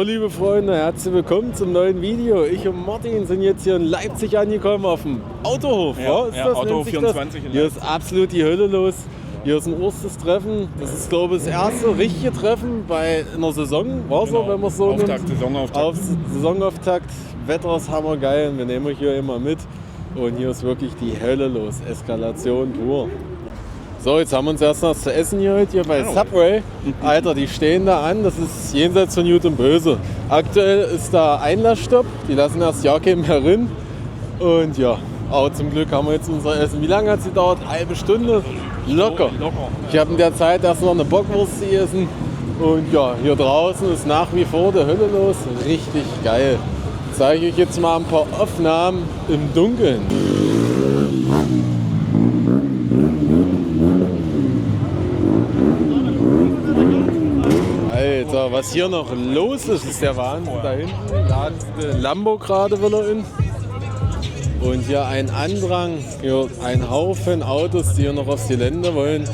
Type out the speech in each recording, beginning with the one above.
So, liebe Freunde, herzlich willkommen zum neuen Video. Ich und Martin sind jetzt hier in Leipzig angekommen auf dem Autohof. Ja, ist ja, das, Autohof nennt sich das? 24 in Hier ist absolut die Hölle los. Hier ist ein erstes Treffen. Das ist, glaube ich, das erste richtige Treffen bei einer Saison. War so, wenn man es so Auftakt, nimmt. Saisonauftakt. Auf Saisonauftakt. Wetter ist hammergeil. Wir nehmen euch hier immer mit. Und hier ist wirklich die Hölle los. Eskalation pur. So, jetzt haben wir uns erst was zu essen hier heute hier bei Subway. Alter, die stehen da an, das ist jenseits von Gut und Böse. Aktuell ist da Einlassstopp, die lassen erst ja keinen mehr rein. Und ja, aber zum Glück haben wir jetzt unser Essen. Wie lange hat es gedauert? Halbe Stunde? Locker. Ich habe in der Zeit erst noch eine Bockwurst gegessen. Und ja, hier draußen ist nach wie vor der Hölle los. Richtig geil. Ich zeige euch jetzt mal ein paar Aufnahmen im Dunkeln. Alter, was hier noch los ist, ist der Wahnsinn. Da hinten ladet Lambo gerade wieder in. Und hier ein Andrang, hier ein Haufen Autos, die hier noch aufs Gelände wollen.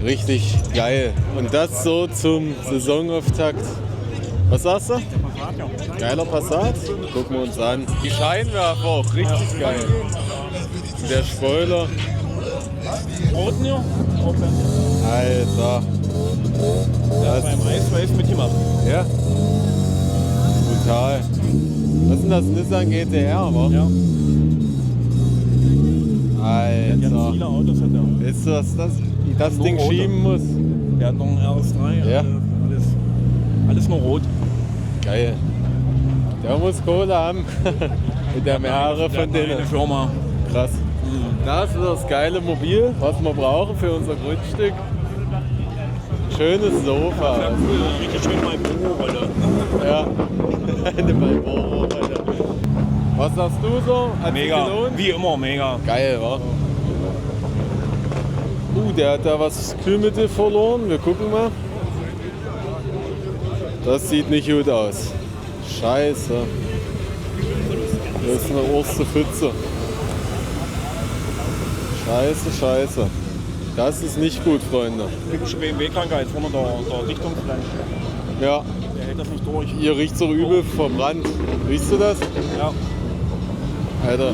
Richtig geil. Und das so zum Saisonauftakt. Was sagst du? Geiler Passat. Gucken wir uns an. Die Scheinwerfer auch richtig geil. Der Spoiler. Roten hier? Alter. Das beim Eisweiß mitgemacht. Ja. Brutal. Was ist denn das? Nissan GT-R, wa? Ja. Der hat Alter. viele Autos hat er. Ist das Nur Ding rote. schieben muss? Der hat noch einen RS3. Ja. Alles nur rot. Geil. Der muss Kohle haben. Mit der Mehrere von Eine denen. Firma. Krass. Das ist das geile Mobil, was wir brauchen für unser Grundstück. Schönes Sofa. Ja, cool. Richtig schön mal Büro-Rolle. Ja. Eine Balboa-Rolle. Was sagst du so? Hat sich Mega. gelohnt? Wie immer, mega. Geil, wa? Der hat da was Kühlmittel verloren. Wir gucken mal. Das sieht nicht gut aus. Scheiße. Das ist eine erste Pfütze. Scheiße. Das ist nicht gut, Freunde. Typische BMW-Krankheit, vorne der Richtungsflansch. Ja, Der hält das nicht durch. hier riecht so übel verbrannt. Riechst du das? Ja. Alter.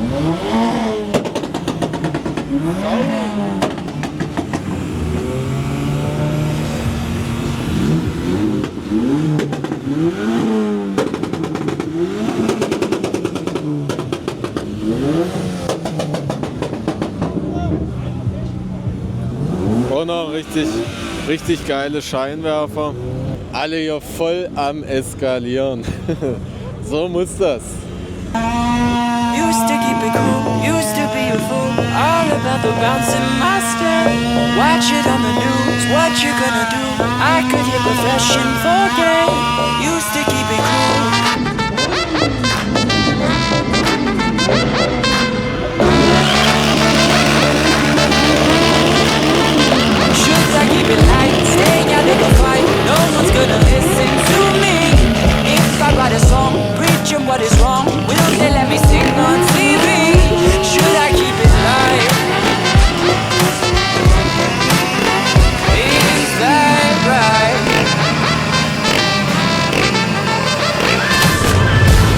Noch richtig geile Scheinwerfer. Alle hier voll am Eskalieren. So muss das. Used to keep it cool, used to be a fool. All about the bouncing master. Watch it on the news, what you gonna do? I could hear profession forget. Used to keep it cool. Should I keep it light, staying out of the fight? No one's gonna listen to me. If I write a song, preaching what is wrong, will they let me sing on TV? Should I keep it light? Is that right?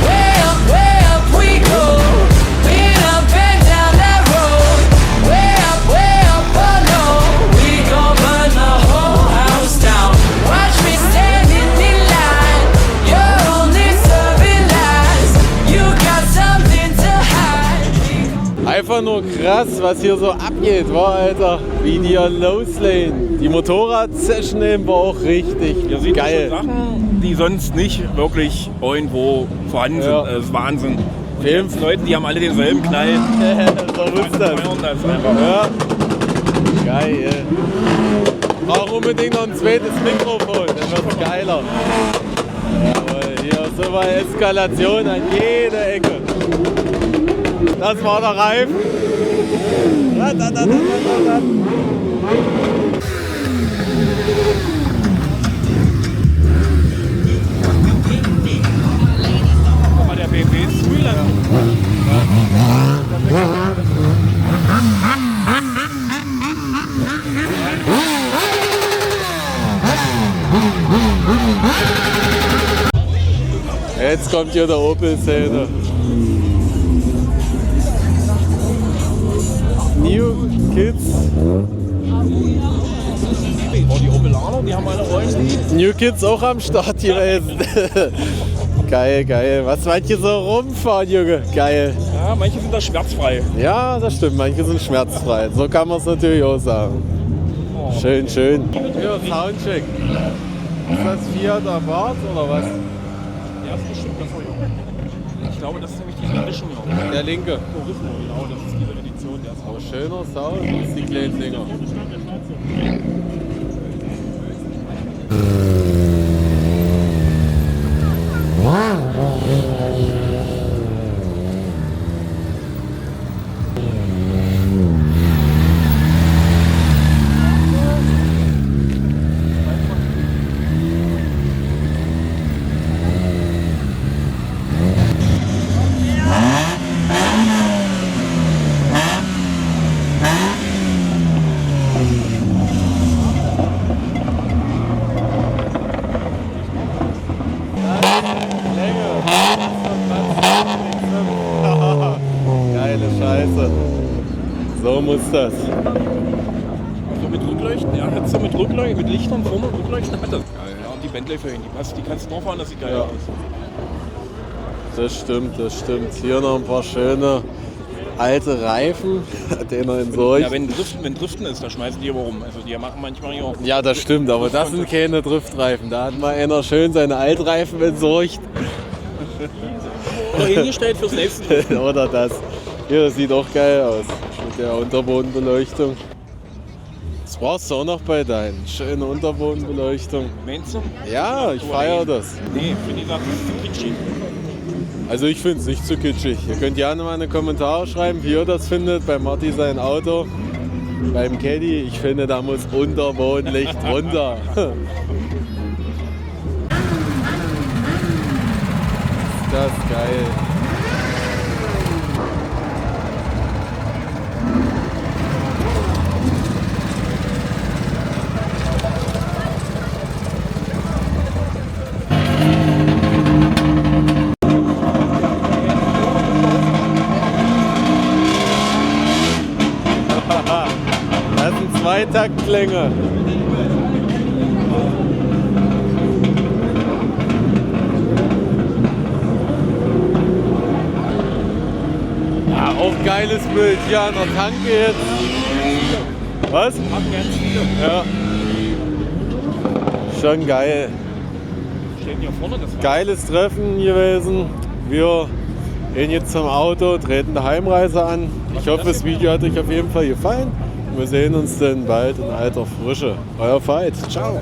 Way up we go. Been up and down that road. Way up, oh no. We gon' burn the whole house down. Watch me standing in line. You're only serving lies. You got something to hide. Einfach nur krass, was hier so abgeht, war Alter. Wie die hier loslegen. Die Motorrad-Session eben war auch richtig Hier sieht man geil. so Sachen, die sonst nicht wirklich irgendwo vorhanden sind. Ja. Das ist Wahnsinn. Und Film. die Leute, die haben alle denselben Knall. So ist das. Feiern das einfach. Ja. Geil. Brauchen unbedingt noch ein zweites Mikrofon, dann wird's geiler. Jawohl, hier ist immer Eskalation an jeder Ecke. Das war der Reifen. Aber der BMW ist zugelassen. Jetzt kommt hier der Opel-Szene. New Kids. Die Opelaner, die haben alle Rollen. New Kids auch am Start gewesen. Geil, geil. Was manche so rumfahren, Junge. Geil. Ja, manche sind da schmerzfrei. Ja, das stimmt. Manche sind schmerzfrei. So kann man es natürlich auch sagen. Schön, schön. Ja, Soundcheck. Ist das Fiat Abarth oder was? Ja, das stimmt, das war ja. Ich glaube, das ist nämlich die Edition. Der linke. Turismo, genau, das ist diese Edition. Der ist Oh, schöner Sound. Das ist die kleinen Dinger. Geile Scheiße. So muss das. so mit Rückleuchten, ja, hat so mit Rückleuchten, mit Lichtern vorne, Rückleuchten hat das. Ja, und die Bentley für ihn, die kannst du noch fahren, das sieht geil Ja. aus. Das stimmt, das stimmt. Hier noch ein paar schöne alte Reifen, den er entsorgt. Ja, wenn Driften ist, da schmeißen die aber rum. Also die machen manchmal hier auch. Ja, das stimmt, aber das sind keine Driftreifen. Da hat mal einer schön seine Altreifen entsorgt. Oder hingestellt fürs nächste Drift. Oder das. Hier, das sieht auch geil aus. Mit der Unterbodenbeleuchtung. Das brauchst du auch noch bei deinen. Schöne Unterbodenbeleuchtung. Meinst du? Ja, ich feiere das. Nee, finde ich das kitschig. Also ich finde es nicht zu kitschig. Ihr könnt gerne mal in die Kommentare schreiben, wie ihr das findet. Bei Marty sein Auto, beim Caddy. Ich finde, da muss Unterbodenlicht runter. Ist das geil. Das sind Zweitaktlänge. Ja, auch geiles Bild hier an der Tanke jetzt. Was? Ja. Schon geil. Stehen hier vorne, das war Geiles Treffen gewesen. Wir gehen jetzt zum Auto, treten die Heimreise an. Ich hoffe, das Video hat euch auf jeden Fall gefallen. Wir sehen uns dann bald in alter Frische. Euer Veit. Ciao.